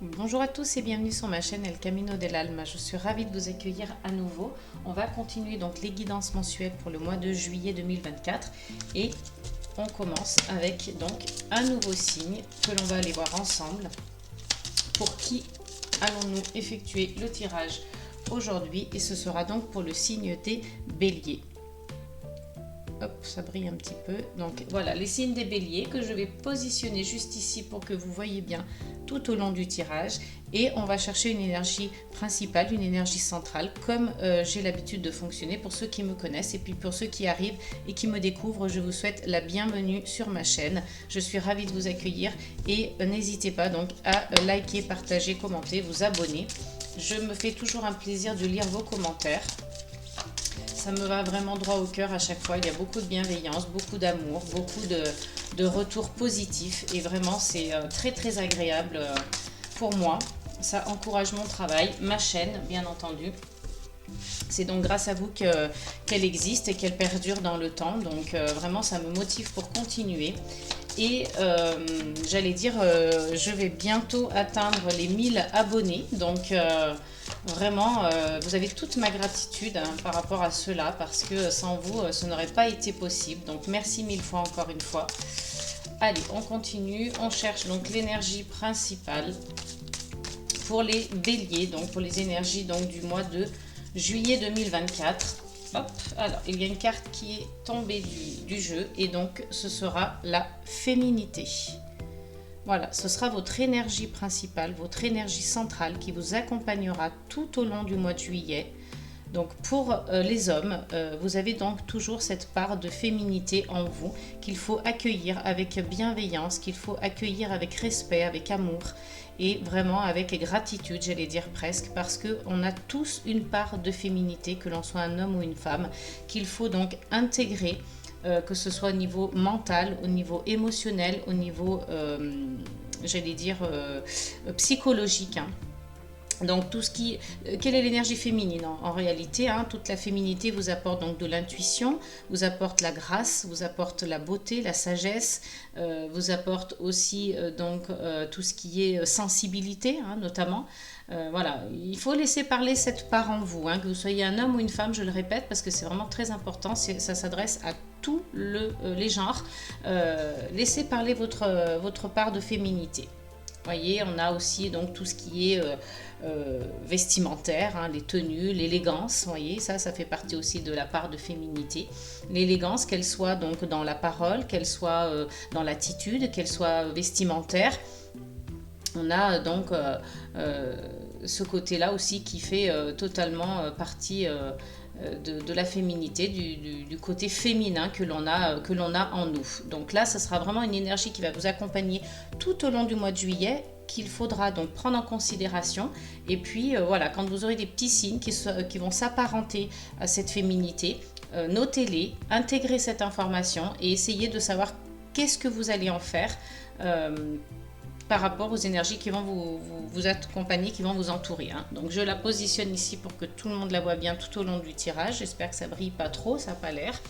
Bonjour à tous et bienvenue sur ma chaîne El Camino del Alma. Je suis ravie de vous accueillir à nouveau. On va continuer donc les guidances mensuelles pour le mois de juillet 2024 et on commence avec donc un nouveau signe que l'on va aller voir ensemble. Pour qui allons-nous effectuer le tirage aujourd'hui? Et ce sera donc pour le signe des Béliers. Hop, ça brille un petit peu. Donc voilà, les signes des béliers que je vais positionner juste ici pour que vous voyez bien tout au long du tirage. Et on va chercher une énergie principale, une énergie centrale, comme j'ai l'habitude de fonctionner pour ceux qui me connaissent. Et puis pour ceux qui arrivent et qui me découvrent, je vous souhaite la bienvenue sur ma chaîne. Je suis ravie de vous accueillir et n'hésitez pas donc à liker, partager, commenter, vous abonner. Je me fais toujours un plaisir de lire vos commentaires. Ça me va vraiment droit au cœur à chaque fois. Il y a beaucoup de bienveillance, beaucoup d'amour, beaucoup de retours positifs. Et vraiment, c'est très très agréable pour moi. Ça encourage mon travail, ma chaîne, bien entendu. C'est donc grâce à vous qu'elle existe et qu'elle perdure dans le temps. Donc vraiment, ça me motive pour continuer. Et j'allais dire, je vais bientôt atteindre les 1000 abonnés. Donc vraiment, vous avez toute ma gratitude par rapport à cela parce que sans vous, ce n'aurait pas été possible. Donc merci 1000 fois encore une fois. Allez, on continue. On cherche donc l'énergie principale pour les béliers, donc pour les énergies donc, du mois de juillet 2024. Hop, alors il y a une carte qui est tombée du jeu et donc ce sera la féminité. Voilà, ce sera votre énergie principale, votre énergie centrale qui vous accompagnera tout au long du mois de juillet. Donc pour les hommes, vous avez donc toujours cette part de féminité en vous qu'il faut accueillir avec bienveillance, qu'il faut accueillir avec respect, avec amour et vraiment avec gratitude, j'allais dire presque, parce qu'on a tous une part de féminité, que l'on soit un homme ou une femme, qu'il faut donc intégrer, que ce soit au niveau mental, au niveau émotionnel, au niveau, j'allais dire, psychologique, hein. Donc tout ce qui, quelle est l'énergie féminine en réalité, hein, toute la féminité vous apporte donc de l'intuition, vous apporte la grâce, vous apporte la beauté, la sagesse, vous apporte aussi tout ce qui est sensibilité, hein, notamment. Voilà, il faut laisser parler cette part en vous, hein, que vous soyez un homme ou une femme, je le répète parce que c'est vraiment très important, ça s'adresse à tous les genres. Laissez parler votre part de féminité. Voyez, on a aussi donc tout ce qui est vestimentaire, hein, les tenues, l'élégance, voyez, ça fait partie aussi de la part de féminité. L'élégance, qu'elle soit donc dans la parole, qu'elle soit dans l'attitude, qu'elle soit vestimentaire. On a donc ce côté-là aussi qui fait totalement partie de la féminité, du côté féminin que l'on a en nous. Donc là, ce sera vraiment une énergie qui va vous accompagner tout au long du mois de juillet, qu'il faudra donc prendre en considération. Et puis voilà, quand vous aurez des petits signes qui vont s'apparenter à cette féminité, notez-les, intégrez cette information et essayez de savoir qu'est-ce que vous allez en faire par rapport aux énergies qui vont vous accompagner, qui vont vous entourer, hein. Donc je la positionne ici pour que tout le monde la voit bien tout au long du tirage. J'espère que ça brille pas trop, ça n'a pas l'air.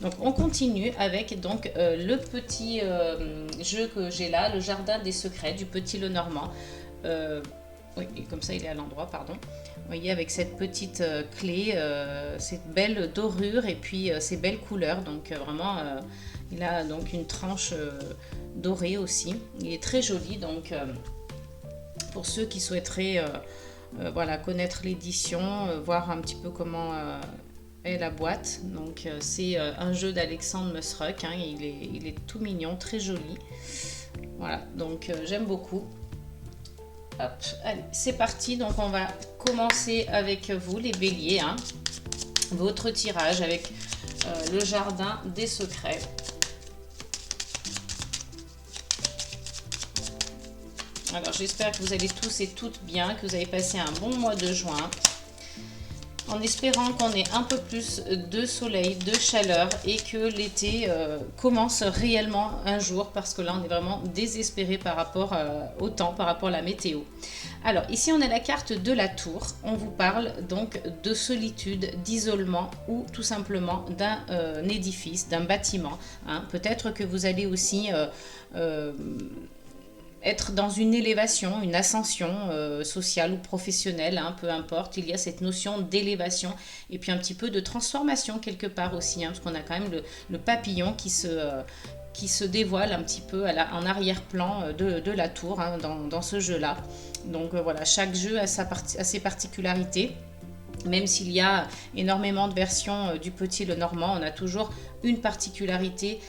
Donc on continue avec donc le petit jeu que j'ai là, le jardin des secrets du petit Lenormand. Oui, et comme ça il est à l'endroit, pardon. Vous voyez, avec cette petite clé, cette belle dorure et puis ces belles couleurs. Donc vraiment, il a donc une tranche dorée aussi. Il est très joli. Donc pour ceux qui souhaiteraient voilà, connaître l'édition, voir un petit peu comment est la boîte. Donc c'est un jeu d'Alexandre Musruck, hein, il est tout mignon, très joli. Voilà, donc j'aime beaucoup. Hop, allez, c'est parti. Donc on va commencer avec vous les béliers, hein, votre tirage avec le jardin des secrets. Alors j'espère que vous allez tous et toutes bien, que vous avez passé un bon mois de juin, en espérant qu'on ait un peu plus de soleil, de chaleur et que l'été commence réellement un jour, parce que là on est vraiment désespéré par rapport au temps, par rapport à la météo. Alors ici on a la carte de la tour, on vous parle donc de solitude, d'isolement ou tout simplement d'un édifice, d'un bâtiment, hein. Peut-être que vous allez aussi être dans une élévation, une ascension sociale ou professionnelle, hein, peu importe, il y a cette notion d'élévation et puis un petit peu de transformation quelque part aussi, hein, parce qu'on a quand même le papillon qui se dévoile un petit peu en arrière-plan de la tour, hein, dans ce jeu-là. Donc voilà, chaque jeu a ses particularités. Même s'il y a énormément de versions du Petit le Normand, on a toujours une particularité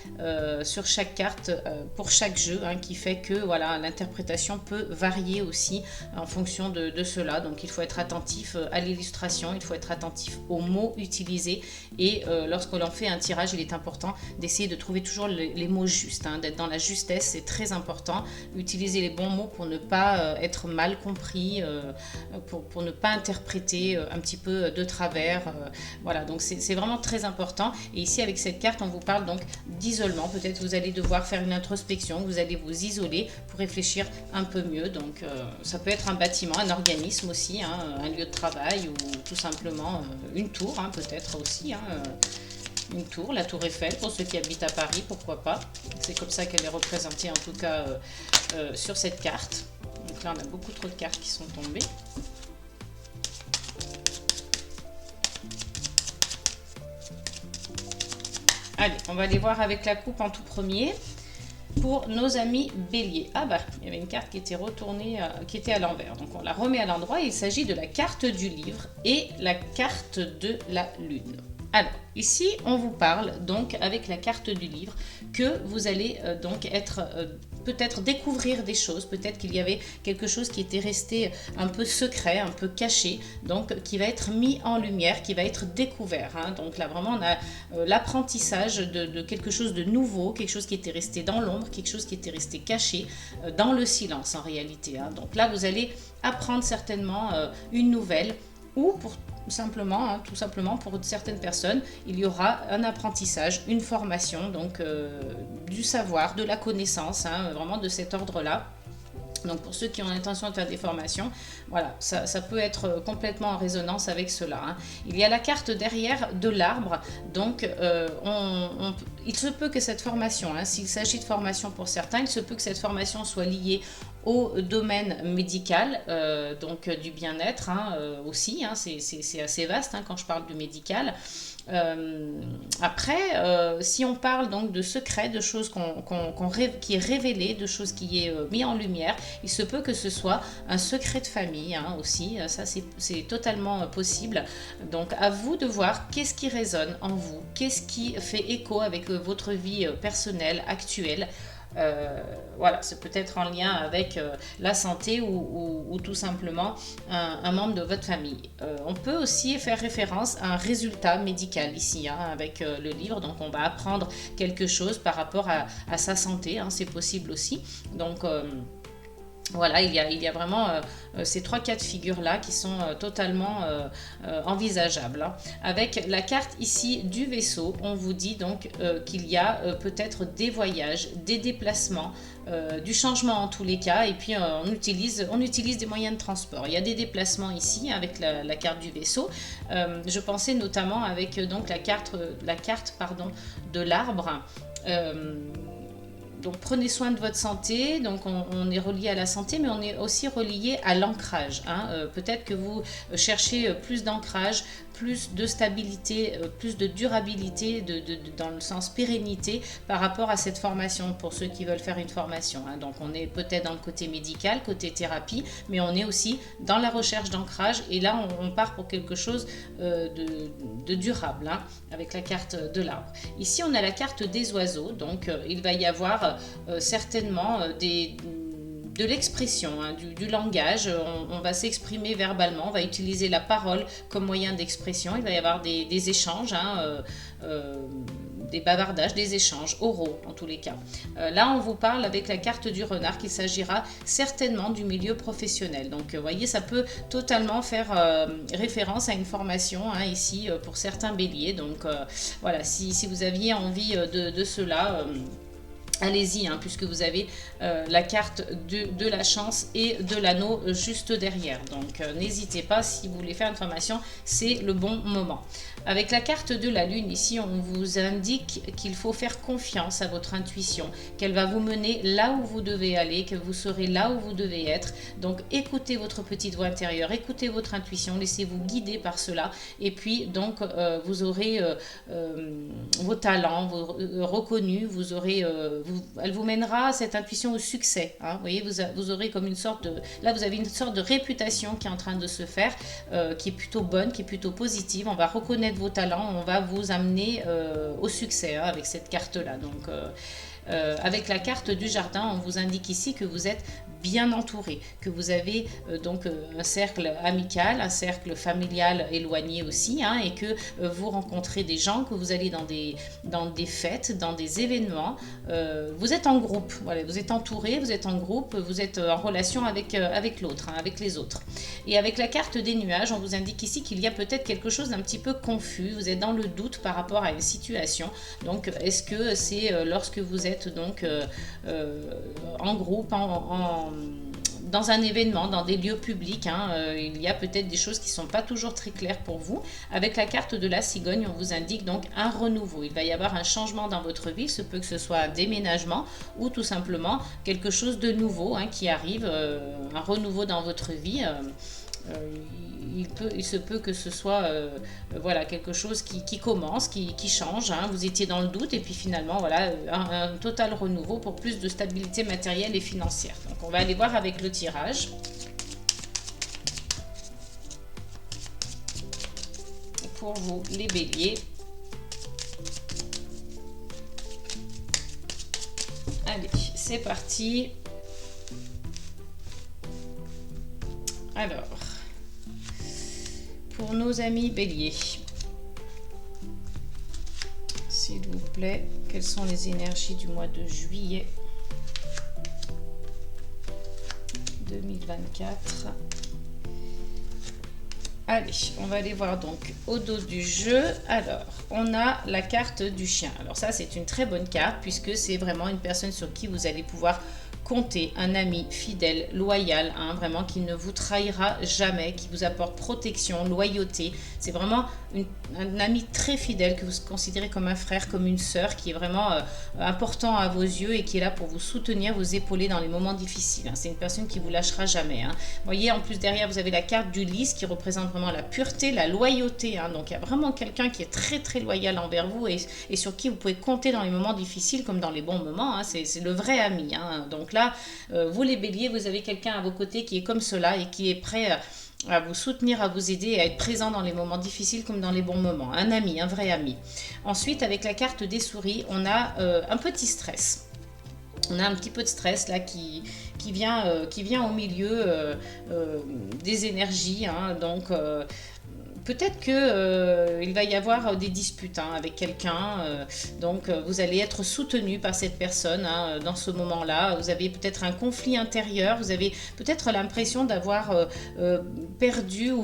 sur chaque carte pour chaque jeu, hein, qui fait que voilà, l'interprétation peut varier aussi en fonction de cela. Donc il faut être attentif à l'illustration, il faut être attentif aux mots utilisés et lorsque l'on fait un tirage, il est important d'essayer de trouver toujours les mots justes, hein, d'être dans la justesse, c'est très important. Utiliser les bons mots pour ne pas être mal compris, pour ne pas interpréter un petit peu de travers. Voilà, donc c'est vraiment très important. Et ici, avec cette carte, on vous parle donc d'isolement. Peut-être vous allez devoir faire une introspection, vous allez vous isoler pour réfléchir un peu mieux. Donc ça peut être un bâtiment, un organisme aussi, hein, un lieu de travail ou tout simplement une tour, hein, peut-être aussi. Hein, une tour, la tour Eiffel, pour ceux qui habitent à Paris, pourquoi pas. C'est comme ça qu'elle est représentée en tout cas sur cette carte. Donc là, on a beaucoup trop de cartes qui sont tombées. Allez, on va aller voir avec la coupe en tout premier. Pour nos amis béliers. Ah bah, il y avait une carte qui était retournée, qui était à l'envers. Donc on la remet à l'endroit. Il s'agit de la carte du livre et la carte de la lune. Alors, ici, on vous parle donc avec la carte du livre que vous allez donc être peut-être découvrir des choses, peut-être qu'il y avait quelque chose qui était resté un peu secret, un peu caché, donc qui va être mis en lumière, qui va être découvert. Hein. Donc là, vraiment, on a l'apprentissage de quelque chose de nouveau, quelque chose qui était resté dans l'ombre, quelque chose qui était resté caché dans le silence en réalité. Hein. Donc là, vous allez apprendre certainement une nouvelle ou pour simplement, hein, tout simplement pour certaines personnes, il y aura un apprentissage, une formation, donc du savoir, de la connaissance, hein, vraiment de cet ordre-là. Donc pour ceux qui ont l'intention de faire des formations, voilà, ça peut être complètement en résonance avec cela. Hein. Il y a la carte derrière de l'arbre, donc il se peut que cette formation, hein, s'il s'agit de formation pour certains, il se peut que cette formation soit liée au domaine médical, donc du bien-être hein, aussi, hein, c'est assez vaste hein, quand je parle du médical. Après, si on parle donc de secrets, de choses qui est révélé, de choses qui est mis en lumière, il se peut que ce soit un secret de famille hein, aussi, ça c'est totalement possible. Donc à vous de voir qu'est-ce qui résonne en vous, qu'est-ce qui fait écho avec votre vie personnelle, actuelle. Voilà, c'est peut-être en lien avec la santé ou tout simplement un membre de votre famille. On peut aussi faire référence à un résultat médical ici hein, avec le livre, donc on va apprendre quelque chose par rapport à sa santé, hein, c'est possible aussi. Donc voilà, il y a vraiment ces trois cas de figure-là qui sont totalement envisageables. Hein. Avec la carte ici du vaisseau, on vous dit donc qu'il y a peut-être des voyages, des déplacements, du changement en tous les cas, et puis on utilise des moyens de transport. Il y a des déplacements ici avec la carte du vaisseau. Je pensais notamment avec donc la carte de l'arbre. Donc prenez soin de votre santé, donc on est relié à la santé, mais on est aussi relié à l'ancrage. Hein. Peut-être que vous cherchez plus d'ancrage, plus de stabilité, plus de durabilité, dans le sens pérennité par rapport à cette formation, pour ceux qui veulent faire une formation. Hein. Donc on est peut-être dans le côté médical, côté thérapie, mais on est aussi dans la recherche d'ancrage, et là on part pour quelque chose de durable, hein, avec la carte de l'arbre. Ici on a la carte des oiseaux, donc il va y avoir certainement de l'expression, hein, du langage, on va s'exprimer verbalement, on va utiliser la parole comme moyen d'expression, il va y avoir des échanges, hein, des bavardages, des échanges oraux en tous les cas. Là on vous parle avec la carte du renard qu'il s'agira certainement du milieu professionnel, donc vous voyez ça peut totalement faire référence à une formation hein, ici pour certains béliers, donc voilà si vous aviez envie de cela, allez-y, hein, puisque vous avez la carte de la chance et de l'anneau juste derrière. Donc n'hésitez pas, si vous voulez faire une formation, c'est le bon moment. Avec la carte de la lune, ici, on vous indique qu'il faut faire confiance à votre intuition, qu'elle va vous mener là où vous devez aller, que vous serez là où vous devez être. Donc écoutez votre petite voix intérieure, écoutez votre intuition, laissez-vous guider par cela. Et puis donc vous aurez vos talents reconnus, vous aurez, elle vous mènera cette intuition au succès. Hein. Vous voyez, vous aurez comme une sorte de... Là, vous avez une sorte de réputation qui est en train de se faire, qui est plutôt bonne, qui est plutôt positive. On va reconnaître vos talents, on va vous amener au succès hein, avec cette carte-là. Donc, avec la carte du jardin, on vous indique ici que vous êtes bien entouré, que vous avez donc un cercle amical, un cercle familial éloigné aussi, hein, et que vous rencontrez des gens, que vous allez dans des fêtes, dans des événements. Vous êtes en groupe, voilà, vous êtes entouré, vous êtes en groupe, vous êtes en relation avec l'autre, hein, avec les autres. Et avec la carte des nuages, on vous indique ici qu'il y a peut-être quelque chose d'un petit peu confus, vous êtes dans le doute par rapport à une situation. Donc est-ce que c'est lorsque vous êtes donc en groupe, dans un événement, dans des lieux publics, hein, il y a peut-être des choses qui ne sont pas toujours très claires pour vous. Avec la carte de la cigogne, on vous indique donc un renouveau. Il va y avoir un changement dans votre vie, il se peut que ce soit un déménagement ou tout simplement quelque chose de nouveau hein, qui arrive, un renouveau dans votre vie. Il se peut que ce soit voilà, quelque chose qui commence, qui change. Hein. Vous étiez dans le doute et puis finalement, voilà, un total renouveau pour plus de stabilité matérielle et financière. Donc, on va aller voir avec le tirage. Pour vous, les béliers. Allez, c'est parti. Alors... Pour nos amis béliers, s'il vous plaît, quelles sont les énergies du mois de juillet 2024? Allez, on va aller voir donc au dos du jeu. Alors, on a la carte du chien. Alors ça, c'est une très bonne carte puisque c'est vraiment une personne sur qui vous allez pouvoir comptez, un ami fidèle, loyal, hein, vraiment qui ne vous trahira jamais, qui vous apporte protection, loyauté. C'est vraiment un ami très fidèle que vous considérez comme un frère, comme une sœur, qui est vraiment important à vos yeux et qui est là pour vous soutenir, vous épauler dans les moments difficiles. Hein. C'est une personne qui vous lâchera jamais. Hein. Vous voyez, en plus derrière, vous avez la carte du lys qui représente vraiment la pureté, la loyauté. Hein. Donc il y a vraiment quelqu'un qui est très très loyal envers vous et sur qui vous pouvez compter dans les moments difficiles comme dans les bons moments. Hein. C'est le vrai ami. Hein. Donc là, vous les béliers, vous avez quelqu'un à vos côtés qui est comme cela et qui est prêt à vous soutenir, à vous aider, à être présent dans les moments difficiles comme dans les bons moments. Un ami, un vrai ami. Ensuite, avec la carte des souris, on a un petit stress. On a un petit peu de stress là qui vient au milieu des énergies. Hein, donc... peut-être qu'il va y avoir des disputes hein, avec quelqu'un, donc vous allez être soutenu par cette personne hein, dans ce moment-là. Vous avez peut-être un conflit intérieur, vous avez peut-être l'impression d'avoir perdu ou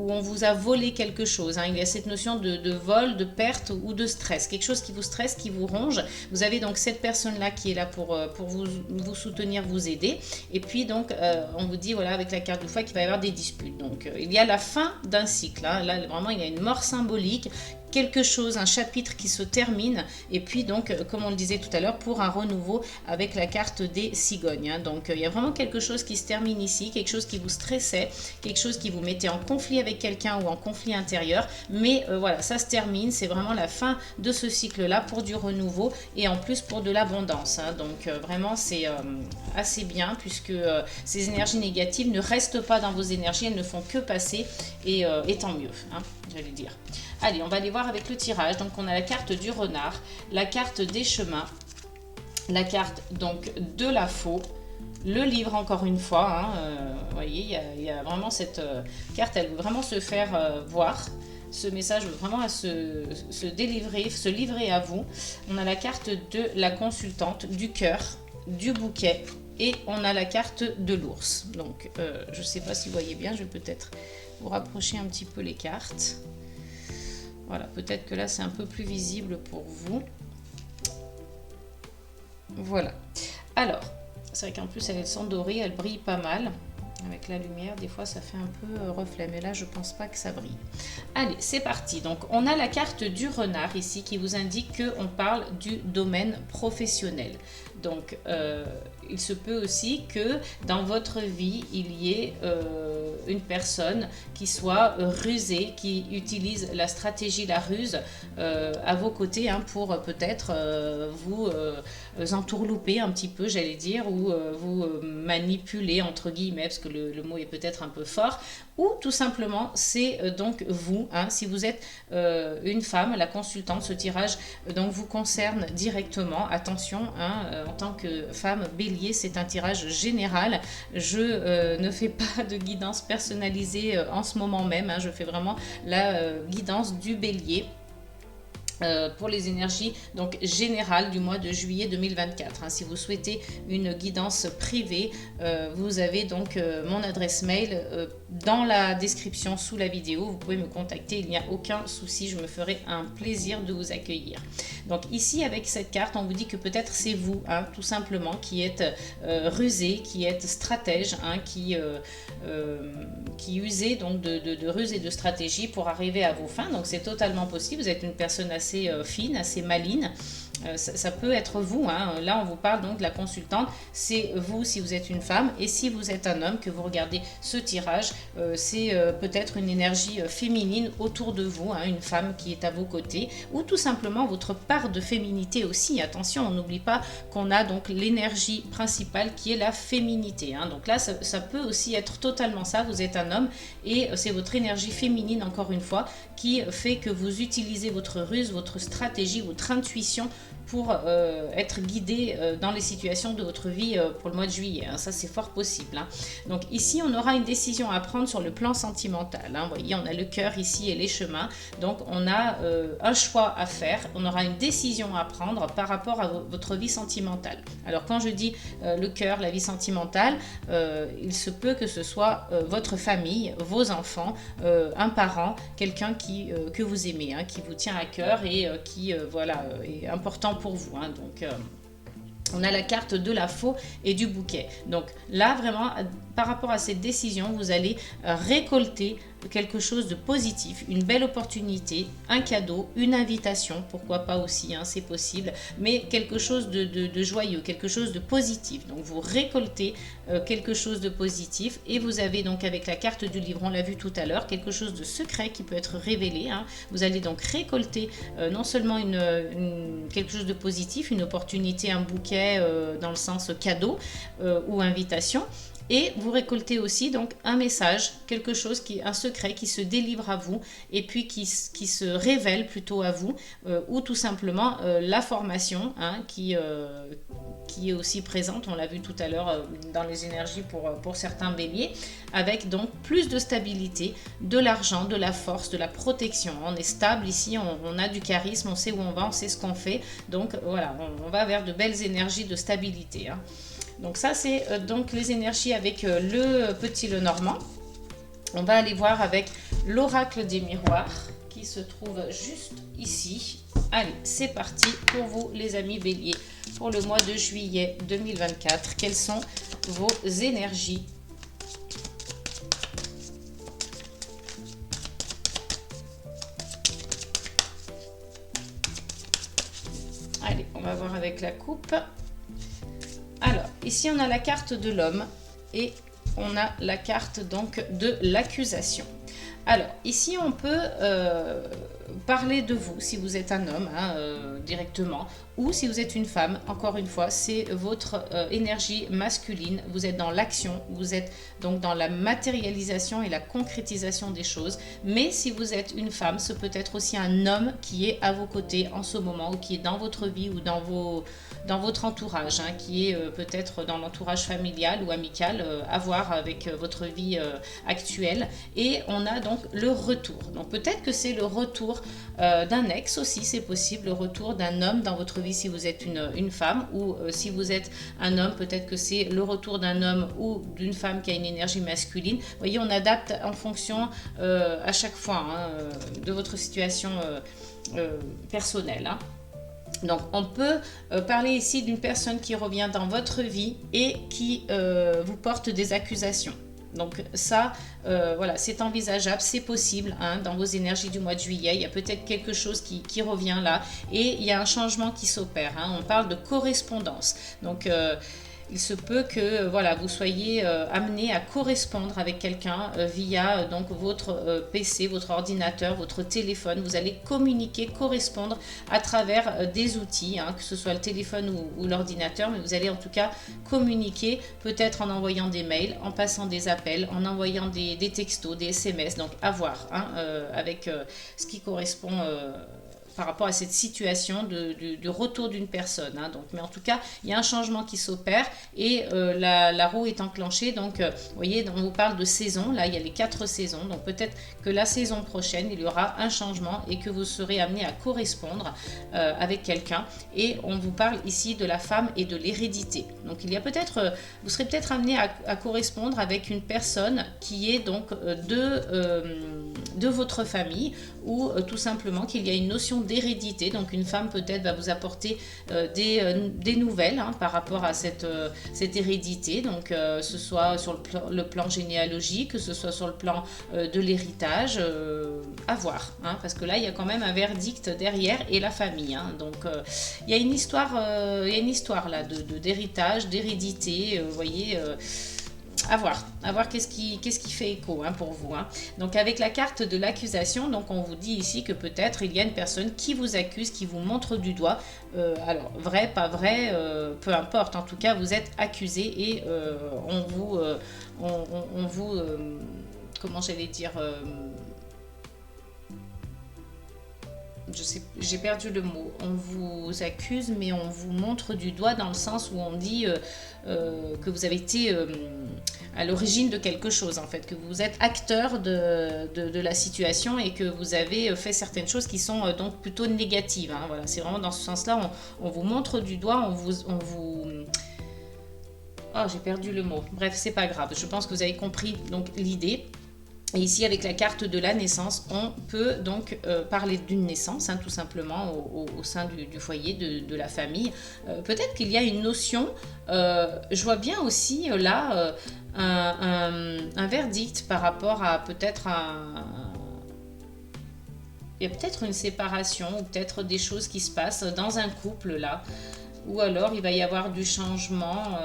on vous a volé quelque chose. Hein. Il y a cette notion de vol, de perte ou de stress, quelque chose qui vous stresse, qui vous ronge. Vous avez donc cette personne-là qui est là pour vous soutenir, vous aider. Et puis donc on vous dit voilà avec la carte du foie qu'il va y avoir des disputes. Donc il y a la fin d'un cycle. Là, vraiment, il y a une mort symbolique, quelque chose, un chapitre qui se termine, et puis donc, comme on le disait tout à l'heure, pour un renouveau avec la carte des cigognes. Hein. Donc, il y a vraiment quelque chose qui se termine ici, quelque chose qui vous stressait, quelque chose qui vous mettait en conflit avec quelqu'un ou en conflit intérieur, mais voilà, ça se termine, c'est vraiment la fin de ce cycle-là pour du renouveau, et en plus pour de l'abondance. Hein. Donc, vraiment, c'est assez bien, puisque ces énergies négatives ne restent pas dans vos énergies, elles ne font que passer, et tant mieux, hein, j'allais dire. Allez, on va aller voir avec le tirage. Donc, on a la carte du renard, la carte des chemins, la carte donc de la faux, le livre encore une fois. Hein, vous voyez, il y a vraiment cette carte, elle veut vraiment se faire voir. Ce message veut vraiment se délivrer, se livrer à vous. On a la carte de la consultante, du cœur, du bouquet. Et on a la carte de l'ours. Donc, je ne sais pas si vous voyez bien, je vais peut-être vous rapprocher un petit peu les cartes. Voilà, peut-être que là, c'est un peu plus visible pour vous. Voilà. Alors, c'est vrai qu'en plus elle est dorée, elle brille pas mal. Avec la lumière, des fois ça fait un peu reflet, mais là je pense pas que ça brille. Allez, c'est parti. Donc on a la carte du renard ici qui vous indique qu'on parle du domaine professionnel. Donc il se peut aussi que dans votre vie, il y ait une personne qui soit rusée, qui utilise la stratégie, la ruse à vos côtés hein, pour peut-être vous entourlouper un petit peu, j'allais dire, ou vous manipuler entre guillemets, parce que le mot est peut-être un peu fort, ou tout simplement c'est donc vous, hein, si vous êtes une femme, la consultante, ce tirage donc vous concerne directement. Attention, hein, en tant que femme bélier, c'est un tirage général. Je ne fais pas de guidance personnalisée en ce moment même, hein, je fais vraiment la guidance du bélier. Pour les énergies donc générales du mois de juillet 2024. Hein. Si vous souhaitez une guidance privée, vous avez donc mon adresse mail dans la description sous la vidéo. Vous pouvez me contacter, il n'y a aucun souci, je me ferai un plaisir de vous accueillir. Donc ici avec cette carte, on vous dit que peut-être c'est vous, hein, tout simplement, qui êtes rusé, qui êtes stratège, hein, qui usez donc de ruse et de stratégie pour arriver à vos fins. Donc c'est totalement possible, vous êtes une personne assez fine, assez maline. Ça peut être vous, hein. Là on vous parle donc de la consultante, c'est vous si vous êtes une femme, et si vous êtes un homme que vous regardez ce tirage, c'est peut-être une énergie féminine autour de vous, hein, une femme qui est à vos côtés, ou tout simplement votre part de féminité aussi. Attention, on n'oublie pas qu'on a donc l'énergie principale qui est la féminité, hein. Donc là ça peut aussi être totalement ça, vous êtes un homme et c'est votre énergie féminine encore une fois qui fait que vous utilisez votre ruse, votre stratégie, votre intuition pour être guidé dans les situations de votre vie pour le mois de juillet. Hein. Ça, c'est fort possible. Hein. Donc ici, on aura une décision à prendre sur le plan sentimental. Hein. Vous voyez, on a le cœur ici et les chemins. Donc, on a un choix à faire. On aura une décision à prendre par rapport à votre vie sentimentale. Alors, quand je dis le cœur, la vie sentimentale, il se peut que ce soit votre famille, vos enfants, un parent, quelqu'un que vous aimez, hein, qui vous tient à cœur et qui voilà, est important pour vous. Hein. Donc, on a la carte de la faux et du bouquet. Donc là, vraiment, par rapport à cette décision, vous allez récolter quelque chose de positif, une belle opportunité, un cadeau, une invitation, pourquoi pas aussi, hein, c'est possible, mais quelque chose de joyeux, quelque chose de positif. Donc vous récoltez quelque chose de positif et vous avez donc avec la carte du livre, on l'a vu tout à l'heure, quelque chose de secret qui peut être révélé. Hein. Vous allez donc récolter non seulement quelque chose de positif, une opportunité, un bouquet dans le sens cadeau ou invitation, et vous récoltez aussi donc un message, quelque chose un secret qui se délivre à vous et puis qui se révèle plutôt à vous, ou tout simplement la formation, hein, qui est aussi présente, on l'a vu tout à l'heure dans les énergies pour certains béliers, avec donc plus de stabilité, de l'argent, de la force, de la protection. On est stable ici, on a du charisme, on sait où on va, on sait ce qu'on fait, donc voilà, on va vers de belles énergies de stabilité. Hein. Donc ça, c'est donc les énergies avec le petit Lenormand. On va aller voir avec l'oracle des miroirs qui se trouve juste ici. Allez, c'est parti pour vous les amis béliers pour le mois de juillet 2024. Quelles sont vos énergies ? Allez, on va voir avec la coupe. Alors, ici, on a la carte de l'homme et on a la carte donc de l'accusation. Alors, ici, on peut parler de vous, si vous êtes un homme, hein, directement, ou si vous êtes une femme, encore une fois, c'est votre énergie masculine, vous êtes dans l'action, vous êtes donc dans la matérialisation et la concrétisation des choses, mais si vous êtes une femme, ce peut être aussi un homme qui est à vos côtés en ce moment, ou qui est dans votre vie, ou dans votre entourage, hein, qui est peut-être dans l'entourage familial ou amical, à voir avec votre vie actuelle, et on a donc le retour. Donc peut-être que c'est le retour d'un ex aussi, c'est possible, le retour d'un homme dans votre vie si vous êtes une femme, ou si vous êtes un homme, peut-être que c'est le retour d'un homme ou d'une femme qui a une énergie masculine. Vous voyez, on adapte en fonction à chaque fois, hein, de votre situation personnelle. Hein. Donc on peut parler ici d'une personne qui revient dans votre vie et qui vous porte des accusations. Donc ça, voilà, c'est envisageable, c'est possible hein, dans vos énergies du mois de juillet. Il y a peut-être quelque chose qui revient là et il y a un changement qui s'opère. Hein. On parle de correspondance. Donc il se peut que voilà, vous soyez amené à correspondre avec quelqu'un via donc votre PC, votre ordinateur, votre téléphone. Vous allez communiquer, correspondre à travers des outils, hein, que ce soit le téléphone ou l'ordinateur, mais vous allez en tout cas communiquer peut-être en envoyant des mails, en passant des appels, en envoyant des textos, des SMS. Donc à voir hein, avec ce qui correspond par rapport à cette situation de retour d'une personne. Hein. Donc, mais en tout cas, il y a un changement qui s'opère et la roue est enclenchée. Donc, vous voyez, on vous parle de saison. Là, il y a les 4 saisons. Donc, peut-être que la saison prochaine, il y aura un changement et que vous serez amené à correspondre avec quelqu'un. Et on vous parle ici de la femme et de l'hérédité. Donc, il y a peut-être, vous serez peut-être amené à correspondre avec une personne qui est donc de votre famille ou tout simplement qu'il y a une notion d'hérédité. Donc une femme peut-être va vous apporter des nouvelles hein, par rapport à cette hérédité. Donc ce soit sur le plan généalogique, que ce soit sur le plan de l'héritage, à voir. Hein, parce que là, il y a quand même un verdict derrière et la famille. Hein, donc il y a une histoire là d'héritage, d'hérédité. Vous voyez... à voir qu'est-ce qui fait écho hein, pour vous. Hein. Donc avec la carte de l'accusation, donc on vous dit ici que peut-être il y a une personne qui vous accuse, qui vous montre du doigt. Alors vrai, pas vrai, peu importe. En tout cas, vous êtes accusé et on vous comment j'allais dire j'ai perdu le mot. On vous accuse, mais on vous montre du doigt dans le sens où on dit que vous avez été à l'origine de quelque chose, en fait, que vous êtes acteur de la situation et que vous avez fait certaines choses qui sont donc plutôt négatives. Hein, voilà, c'est vraiment dans ce sens-là, on vous montre du doigt, on vous... Oh, j'ai perdu le mot. Bref, c'est pas grave. Je pense que vous avez compris donc l'idée. Et ici, avec la carte de la naissance, on peut donc parler d'une naissance, hein, tout simplement, au sein du foyer, de la famille. Peut-être qu'il y a une notion, je vois bien aussi là un verdict par rapport à peut-être il y a peut-être une séparation ou peut-être des choses qui se passent dans un couple là. Ou alors, il va y avoir du changement...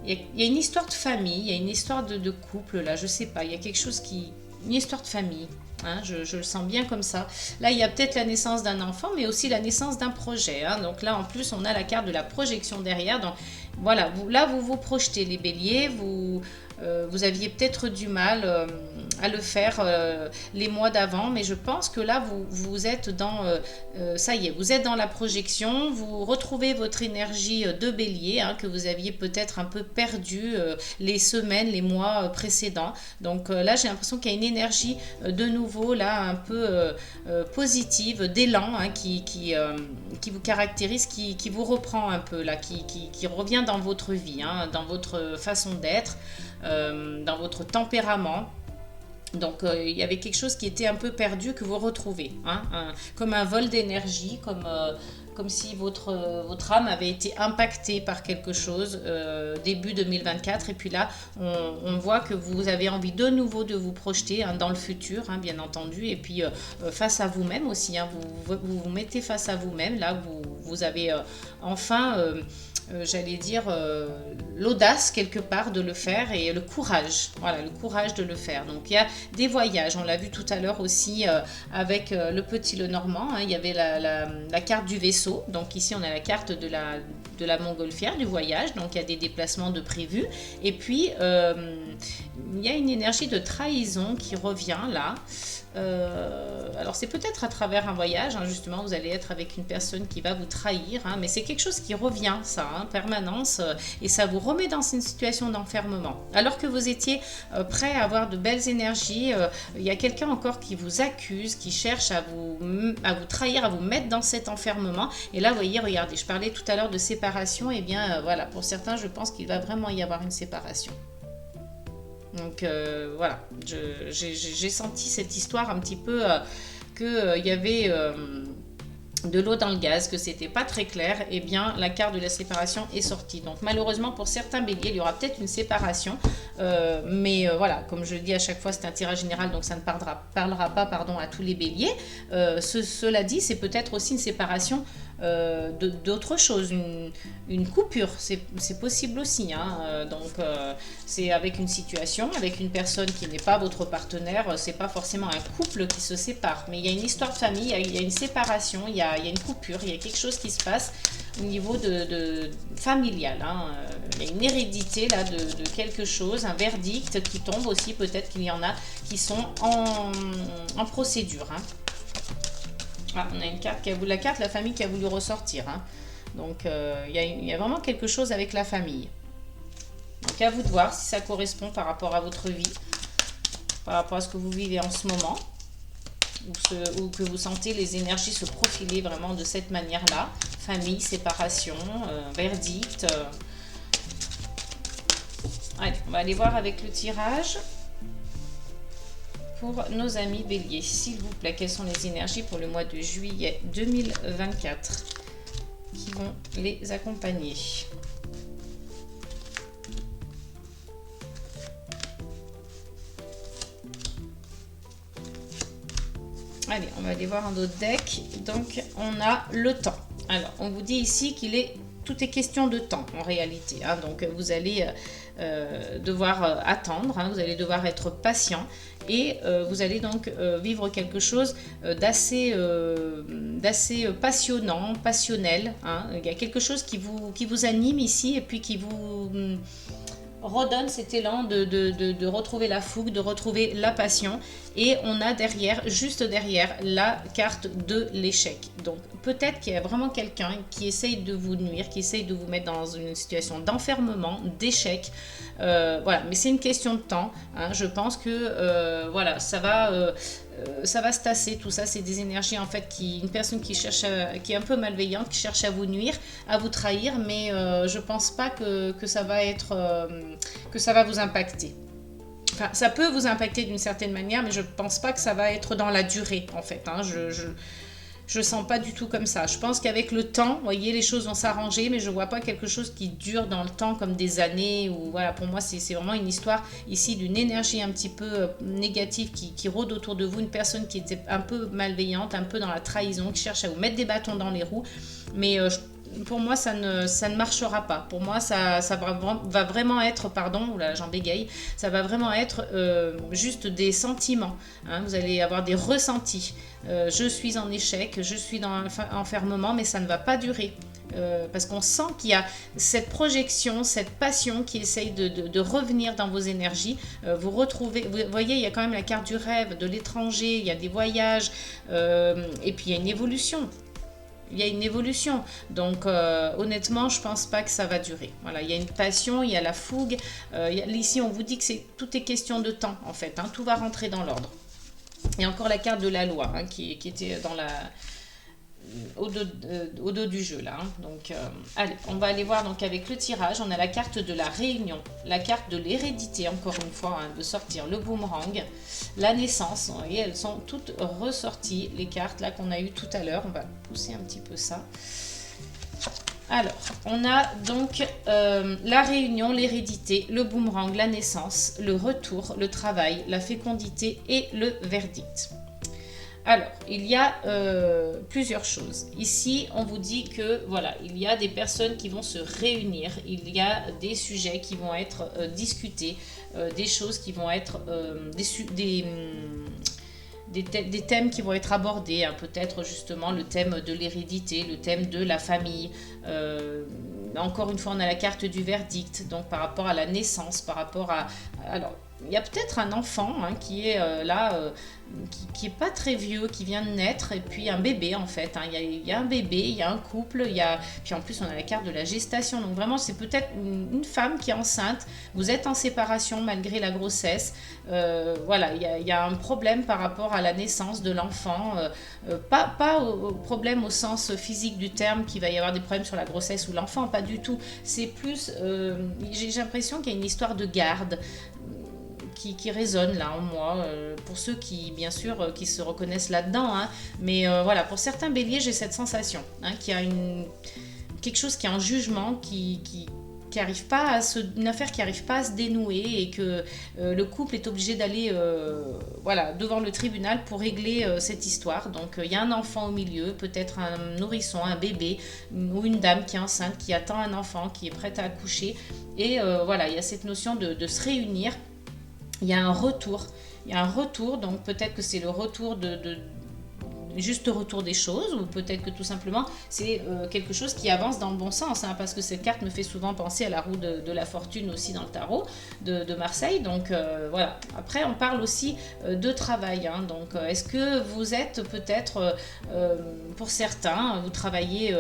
Il y a une histoire de famille, il y a une histoire de couple, là, je sais pas, il y a quelque chose qui... Une histoire de famille, hein, je le sens bien comme ça. Là, il y a peut-être la naissance d'un enfant, mais aussi la naissance d'un projet. Hein. Donc là, en plus, on a la carte de la projection derrière. Donc voilà, vous vous projetez, les béliers, vous aviez peut-être du mal à le faire les mois d'avant, mais je pense que là, vous êtes dans... ça y est, vous êtes dans la projection, vous retrouvez votre énergie de bélier, hein, que vous aviez peut-être un peu perdu les semaines, les mois précédents. Donc là, j'ai l'impression qu'il y a une énergie de nouveau, là, un peu positive, d'élan, hein, qui vous caractérise, qui vous reprend un peu, là, qui revient dans votre vie, hein, dans votre façon d'être, dans votre tempérament. Donc il y avait quelque chose qui était un peu perdu que vous retrouvez, hein, comme un vol d'énergie, comme si votre âme avait été impactée par quelque chose début 2024. Et puis là, on voit que vous avez envie de nouveau de vous projeter hein, dans le futur, hein, bien entendu. Et puis face à vous-même aussi, hein, vous mettez face à vous-même. Là, vous avez enfin... j'allais dire l'audace quelque part de le faire et le courage, voilà, le courage de le faire. Donc il y a des voyages, on l'a vu tout à l'heure aussi avec le petit Lenormand, hein, il y avait la carte du vaisseau, donc ici on a la carte de la montgolfière, du voyage, donc il y a des déplacements de prévus, et puis il y a une énergie de trahison qui revient là. Alors c'est peut-être à travers un voyage, hein, justement vous allez être avec une personne qui va vous trahir, hein, mais c'est quelque chose qui revient ça, hein, permanence, et ça vous remet dans une situation d'enfermement. Alors que vous étiez prêt à avoir de belles énergies, il y a quelqu'un encore qui vous accuse, qui cherche à vous trahir, à vous mettre dans cet enfermement. Et là vous voyez, regardez, je parlais tout à l'heure de séparation, et bien voilà, pour certains je pense qu'il va vraiment y avoir une séparation. Donc voilà, j'ai senti cette histoire un petit peu qu'il y avait de l'eau dans le gaz, que c'était pas très clair, et bien la carte de la séparation est sortie. Donc malheureusement pour certains béliers, il y aura peut-être une séparation, mais voilà, comme je le dis à chaque fois, c'est un tirage général, donc ça ne parlera pas pardon, à tous les béliers. Cela dit, c'est peut-être aussi une séparation d'autre chose, une coupure, c'est possible aussi, hein. Donc c'est avec une situation, avec une personne qui n'est pas votre partenaire, c'est pas forcément un couple qui se sépare, mais il y a une histoire de famille, il y a une séparation, il y a une coupure, il y a quelque chose qui se passe au niveau de familial, hein. Il y a une hérédité là de quelque chose, un verdict qui tombe aussi, peut-être qu'il y en a qui sont en procédure, hein. Ah, on a une carte la carte la famille qui a voulu ressortir, hein. Donc il y a vraiment quelque chose avec la famille. Donc à vous de voir si ça correspond par rapport à votre vie, par rapport à ce que vous vivez en ce moment, ou que vous sentez les énergies se profiler vraiment de cette manière-là. Famille, séparation, verdict. Allez, on va aller voir avec le tirage. Pour nos amis béliers, s'il vous plaît, quelles sont les énergies pour le mois de juillet 2024 qui vont les accompagner? Allez, on va aller voir un autre deck. Donc, on a le temps. Alors, on vous dit ici tout est question de temps en réalité, hein. Donc, vous allez devoir attendre, hein. Vous allez devoir être patient. Et vous allez donc vivre quelque chose d'assez passionnant, passionnel, hein. Il y a quelque chose qui vous anime ici et puis qui vous redonne cet élan de retrouver la fougue, de retrouver la passion. Et on a juste derrière, la carte de l'échec. Donc peut-être qu'il y a vraiment quelqu'un qui essaye de vous nuire, qui essaye de vous mettre dans une situation d'enfermement, d'échec. Voilà, mais c'est une question de temps, hein. Je pense que voilà, ça va se tasser, tout ça. C'est des énergies en fait une personne qui est un peu malveillante, qui cherche à vous nuire, à vous trahir, mais je pense pas que ça va que ça va vous impacter. Enfin, ça peut vous impacter d'une certaine manière, mais je pense pas que ça va être dans la durée en fait, hein. Je sens pas du tout comme ça. Je pense qu'avec le temps, vous voyez, les choses vont s'arranger, mais je vois pas quelque chose qui dure dans le temps comme des années. Ou voilà, pour moi, c'est vraiment une histoire ici d'une énergie un petit peu négative qui rôde autour de vous, une personne qui était un peu malveillante, un peu dans la trahison, qui cherche à vous mettre des bâtons dans les roues. Mais pour moi, ça ne marchera pas. Pour moi, ça va vraiment être, pardon, oula, j'en bégaye, ça va vraiment être juste des sentiments, hein. Vous allez avoir des ressentis. Je suis en échec, je suis dans l'enfermement, mais ça ne va pas durer. Parce qu'on sent qu'il y a cette projection, cette passion qui essaye de revenir dans vos énergies. Vous retrouvez, vous voyez, il y a quand même la carte du rêve, de l'étranger, il y a des voyages, et puis il y a une évolution. Il y a une évolution, donc honnêtement je pense pas que ça va durer. Voilà, il y a une passion, il y a la fougue, ici on vous dit que tout est question de temps en fait, hein. Tout va rentrer dans l'ordre. Et encore la carte de la loi, hein, qui était au dos du jeu là, hein. Donc allez, on va aller voir donc avec le tirage. On a la carte de la réunion, la carte de l'hérédité, encore une fois, hein, de sortir le boomerang, la naissance. Vous voyez, elles sont toutes ressorties, les cartes là qu'on a eues tout à l'heure. On va pousser un petit peu ça. Alors, on a donc la réunion, l'hérédité, le boomerang, la naissance, le retour, le travail, la fécondité et le verdict. Alors, il y a plusieurs choses. Ici, on vous dit que voilà, il y a des personnes qui vont se réunir, il y a des sujets qui vont être discutés, des choses qui vont être des thèmes qui vont être abordés, hein. Peut-être justement le thème de l'hérédité, le thème de la famille. Encore une fois, on a la carte du verdict, donc par rapport à la naissance, par rapport à... Alors, il y a peut-être un enfant, hein, qui est qui est pas très vieux, qui vient de naître, et puis un bébé en fait, hein. Il y a un bébé, il y a un couple, puis en plus on a la carte de la gestation, donc vraiment c'est peut-être une femme qui est enceinte, vous êtes en séparation malgré la grossesse, voilà, il y a un problème par rapport à la naissance de l'enfant, pas au problème au sens physique du terme, qu'il va y avoir des problèmes sur la grossesse ou l'enfant, pas du tout, c'est plus, j'ai l'impression qu'il y a une histoire de garde, qui résonne là en moi, pour ceux qui, bien sûr, qui se reconnaissent là-dedans, hein. Mais voilà, pour certains béliers, j'ai cette sensation, hein, qu'il y a quelque chose qui est en jugement, qui arrive pas à une affaire qui n'arrive pas à se dénouer et que le couple est obligé d'aller voilà, devant le tribunal pour régler cette histoire. Donc il y a un enfant au milieu, peut-être un nourrisson, un bébé ou une dame qui est enceinte, qui attend un enfant, qui est prête à accoucher. Et voilà, il y a cette notion de se réunir. Il y a un retour. Il y a un retour, donc peut-être que c'est le retour juste retour des choses, ou peut-être que tout simplement c'est quelque chose qui avance dans le bon sens, hein, parce que cette carte me fait souvent penser à la roue de la fortune aussi dans le tarot de Marseille. Donc voilà, après on parle aussi de travail, hein. Donc est-ce que vous êtes peut-être pour certains, vous travaillez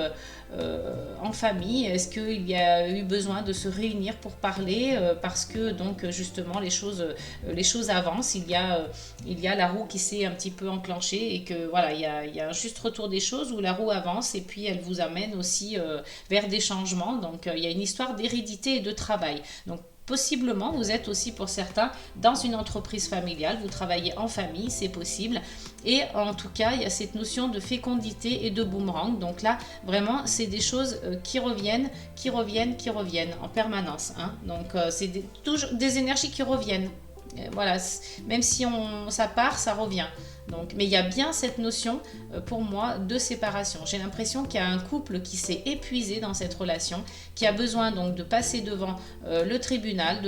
en famille, est-ce qu'il y a eu besoin de se réunir pour parler parce que donc justement les choses avancent, il y a la roue qui s'est un petit peu enclenchée et que voilà, il y a un juste retour des choses où la roue avance et puis elle vous amène aussi vers des changements. Donc il y a une histoire d'hérédité et de travail. Donc possiblement, vous êtes aussi pour certains dans une entreprise familiale, vous travaillez en famille, c'est possible. Et en tout cas, il y a cette notion de fécondité et de boomerang. Donc là, vraiment, c'est des choses qui reviennent en permanence, hein. Donc c'est toujours des énergies qui reviennent. Voilà, même si ça part, ça revient. Donc, mais il y a bien cette notion, pour moi, de séparation. J'ai l'impression qu'il y a un couple qui s'est épuisé dans cette relation, qui a besoin donc de passer devant le tribunal,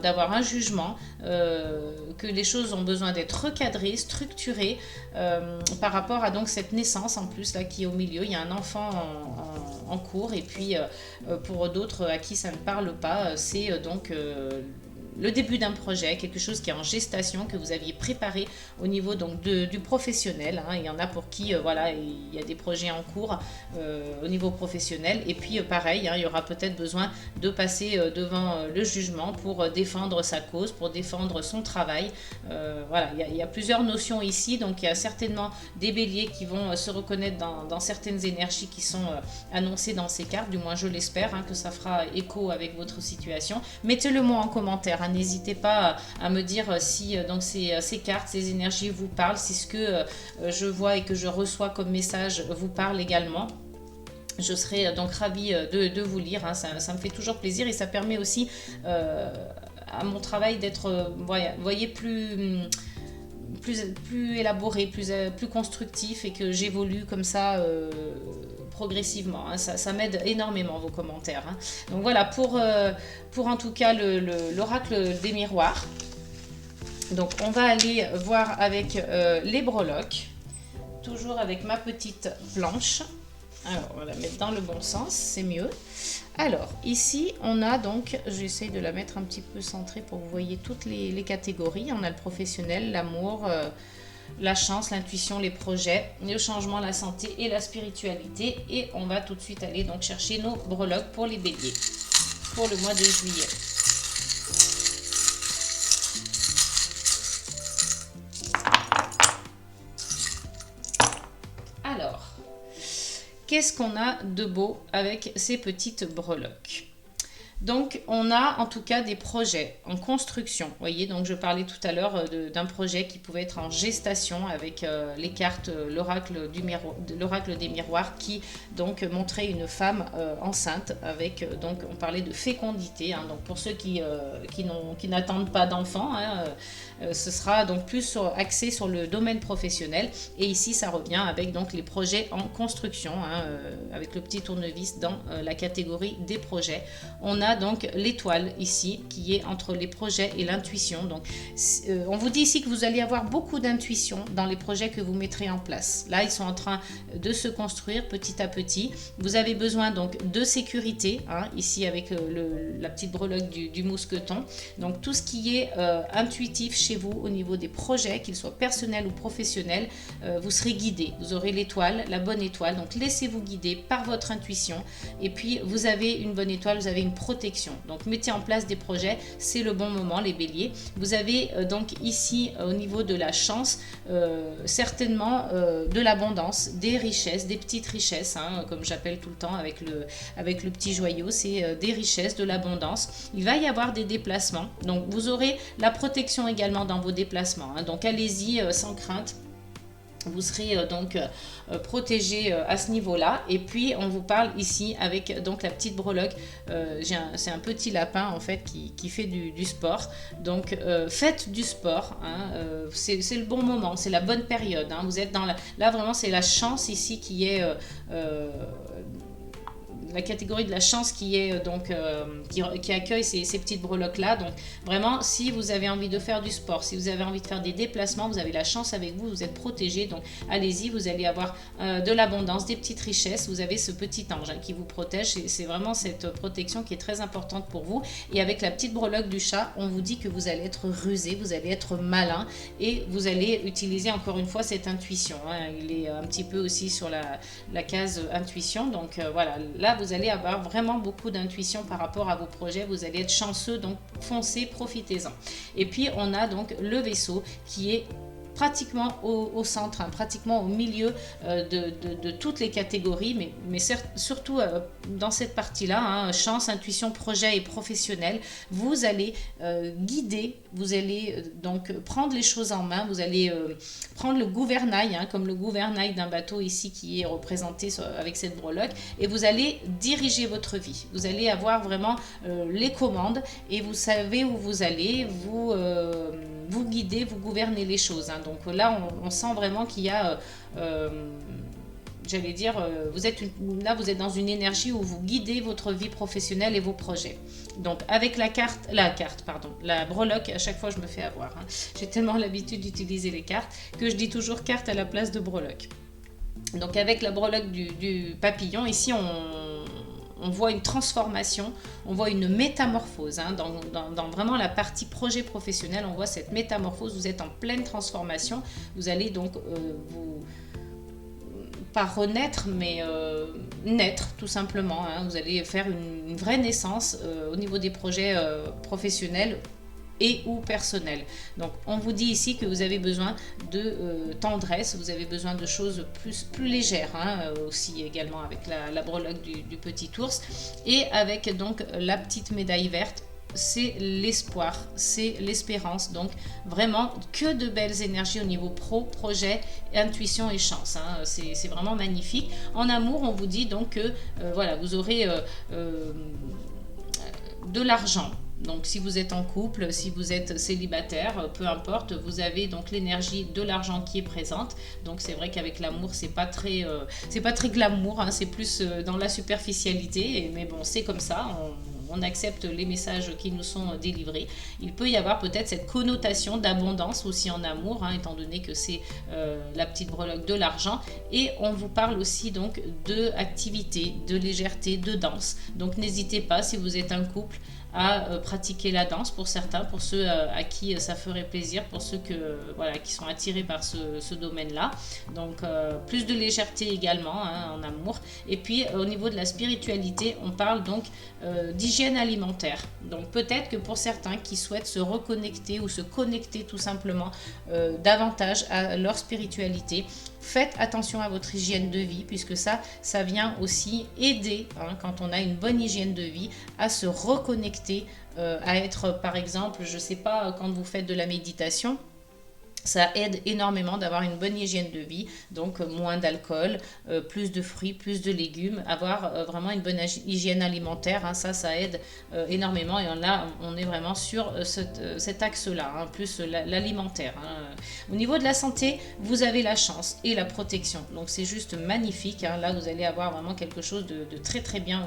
d'avoir un jugement, que les choses ont besoin d'être recadrées, structurées, par rapport à donc cette naissance en plus là qui est au milieu. Il y a un enfant en cours et puis pour d'autres à qui ça ne parle pas, c'est donc le début d'un projet, quelque chose qui est en gestation, que vous aviez préparé au niveau donc du professionnel, hein. Il y en a pour qui voilà, il y a des projets en cours au niveau professionnel. Et puis pareil, hein, il y aura peut-être besoin de passer devant le jugement pour défendre sa cause, pour défendre son travail. Voilà, il y a plusieurs notions ici. Donc il y a certainement des béliers qui vont se reconnaître dans certaines énergies qui sont annoncées dans ces cartes. Du moins je l'espère, hein, que ça fera écho avec votre situation. Mettez-le moi en commentaire, hein. N'hésitez pas à me dire si donc ces cartes, ces énergies vous parlent, si ce que je vois et que je reçois comme message vous parle également. Je serai donc ravie de vous lire, hein. Ça me fait toujours plaisir et ça permet aussi à mon travail d'être, voyez, plus élaboré, plus constructif, et que j'évolue comme ça progressivement, hein. Ça m'aide énormément vos commentaires, hein. Donc voilà pour en tout cas l'oracle des miroirs. Donc on va aller voir avec les breloques, toujours avec ma petite planche. Alors on va la mettre dans le bon sens, c'est mieux. Alors ici on a donc, j'essaye de la mettre un petit peu centrée pour que vous voyez toutes les catégories. On a le professionnel, l'amour, la chance, l'intuition, les projets, le changement, la santé et la spiritualité. Et on va tout de suite aller donc chercher nos breloques pour les béliers pour le mois de juillet. Alors, qu'est-ce qu'on a de beau avec ces petites breloques? Donc, on a en tout cas des projets en construction. Vous voyez, donc je parlais tout à l'heure d'un projet qui pouvait être en gestation avec les cartes, l'oracle des miroirs qui donc montrait une femme enceinte avec, donc on parlait de fécondité, hein. Donc pour ceux qui n'attendent pas d'enfants, hein, ce sera donc plus axé sur le domaine professionnel. Et ici, ça revient avec donc les projets en construction, hein, avec le petit tournevis dans la catégorie des projets. On a donc l'étoile ici qui est entre les projets et l'intuition. Donc on vous dit ici que vous allez avoir beaucoup d'intuition dans les projets que vous mettrez en place. Là, ils sont en train de se construire petit à petit. Vous avez besoin donc de sécurité, hein, ici avec la petite breloque du mousqueton. Donc tout ce qui est intuitif chez vous au niveau des projets, qu'ils soient personnels ou professionnels, vous serez guidé. Vous aurez l'étoile, la bonne étoile. Donc laissez-vous guider par votre intuition. Et puis vous avez une bonne étoile, vous avez une protection protection. Donc mettez en place des projets, c'est le bon moment les béliers. Vous avez donc ici au niveau de la chance, certainement de l'abondance, des richesses, des petites richesses, hein, comme j'appelle tout le temps avec le petit joyau, c'est des richesses, de l'abondance. Il va y avoir des déplacements, donc vous aurez la protection également dans vos déplacements, hein, donc allez-y sans crainte. Vous serez donc protégé à ce niveau-là. Et puis on vous parle ici avec donc la petite breloque. C'est un petit lapin en fait qui fait du sport. Donc faites du sport. Hein, c'est le bon moment, c'est la bonne période. Hein, vous êtes dans là vraiment c'est la chance ici qui est la catégorie de la chance qui est donc qui accueille ces petites breloques là. Donc vraiment, si vous avez envie de faire du sport, si vous avez envie de faire des déplacements, vous avez la chance avec vous, vous êtes protégé. Donc allez-y, vous allez avoir de l'abondance, des petites richesses. Vous avez ce petit ange hein, qui vous protège. C'est vraiment cette protection qui est très importante pour vous. Et avec la petite breloque du chat, on vous dit que vous allez être rusé, vous allez être malin et vous allez utiliser encore une fois cette intuition. Hein. Il est un petit peu aussi sur la case intuition. Donc voilà, là vous allez avoir vraiment beaucoup d'intuition par rapport à vos projets, vous allez être chanceux, donc foncez, profitez-en. Et puis on a donc le vaisseau qui est pratiquement au centre, hein, pratiquement au milieu de toutes les catégories, mais surtout dans cette partie-là, hein, chance, intuition, projet et professionnel, vous allez guider, vous allez donc prendre les choses en main, vous allez prendre le gouvernail, hein, comme le gouvernail d'un bateau ici qui est représenté avec cette breloque, et vous allez diriger votre vie. Vous allez avoir vraiment les commandes et vous savez où vous allez, vous guidez, vous gouvernez les choses. Hein. Donc là, on sent vraiment qu'il y a, j'allais dire, vous êtes dans une énergie où vous guidez votre vie professionnelle et vos projets. Donc avec la breloque, à chaque fois je me fais avoir. Hein. J'ai tellement l'habitude d'utiliser les cartes que je dis toujours carte à la place de breloque. Donc avec la breloque du papillon, ici on voit une transformation, on voit une métamorphose. Hein, dans vraiment la partie projet professionnel, on voit cette métamorphose, vous êtes en pleine transformation, vous allez donc pas renaître, mais naître tout simplement. Hein, vous allez faire une vraie naissance au niveau des projets professionnels et ou personnel. Donc on vous dit ici que vous avez besoin de tendresse, vous avez besoin de choses plus légères, hein, aussi également avec la breloque du petit ours, et avec donc la petite médaille verte, c'est l'espoir, c'est l'espérance. Donc vraiment que de belles énergies au niveau pro, projet, intuition et chance. Hein. C'est vraiment magnifique. En amour, on vous dit donc que voilà, vous aurez de l'argent. Donc si vous êtes en couple, si vous êtes célibataire, peu importe, vous avez donc l'énergie de l'argent qui est présente. Donc c'est vrai qu'avec l'amour, c'est pas très glamour, hein, c'est plus dans la superficialité, mais bon, c'est comme ça, on accepte les messages qui nous sont délivrés. Il peut y avoir peut-être cette connotation d'abondance aussi en amour, hein, étant donné que c'est la petite breloque de l'argent. Et on vous parle aussi donc de activité, de légèreté, de danse. Donc n'hésitez pas, si vous êtes un couple, à pratiquer la danse pour certains, pour ceux à qui ça ferait plaisir, pour ceux qui sont attirés par ce domaine-là. Donc plus de légèreté également, hein, en amour. Et puis au niveau de la spiritualité, on parle donc d'hygiène alimentaire. Donc peut-être que pour certains qui souhaitent se reconnecter ou se connecter tout simplement davantage à leur spiritualité, faites attention à votre hygiène de vie, puisque ça vient aussi aider, hein, quand on a une bonne hygiène de vie, à se reconnecter, à être, par exemple, je ne sais pas, quand vous faites de la méditation, ça aide énormément d'avoir une bonne hygiène de vie, donc moins d'alcool, plus de fruits, plus de légumes, avoir vraiment une bonne hygiène alimentaire, hein, ça aide énormément. Et là, on est vraiment sur cet axe-là, hein, plus l'alimentaire. Hein. Au niveau de la santé, vous avez la chance et la protection, donc c'est juste magnifique. Hein. Là, vous allez avoir vraiment quelque chose de très très bien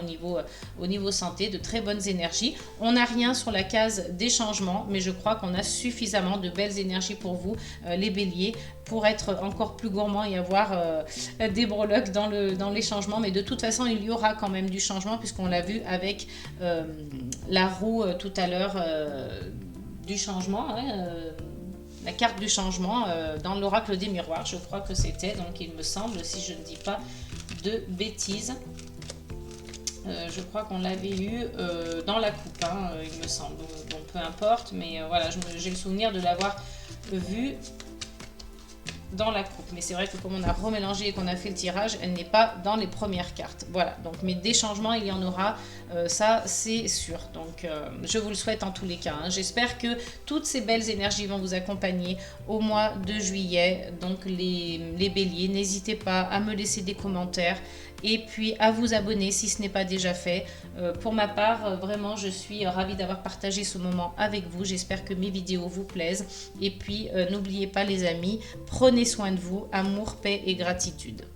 au niveau santé, de très bonnes énergies. On n'a rien sur la case des changements, mais je crois qu'on a suffisamment de belles énergies pour vous, les béliers, pour être encore plus gourmand et avoir des breloques dans les changements. Mais de toute façon, il y aura quand même du changement, puisqu'on l'a vu avec la roue tout à l'heure du changement, hein, la carte du changement dans l'oracle des miroirs, je crois que c'était, donc il me semble, si je ne dis pas de bêtises. Je crois qu'on l'avait eu dans la coupe, hein, il me semble. Bon, peu importe, mais voilà, j'ai le souvenir de l'avoir vu dans la coupe. Mais c'est vrai que comme on a remélangé et qu'on a fait le tirage, elle n'est pas dans les premières cartes. Voilà, donc mais des changements, il y en aura, ça c'est sûr. Donc je vous le souhaite en tous les cas, hein. J'espère que toutes ces belles énergies vont vous accompagner au mois de juillet. Donc les béliers, n'hésitez pas à me laisser des commentaires et puis à vous abonner si ce n'est pas déjà fait. Pour ma part, vraiment, je suis ravie d'avoir partagé ce moment avec vous. J'espère que mes vidéos vous plaisent. Et puis, n'oubliez pas les amis, prenez soin de vous, amour, paix et gratitude.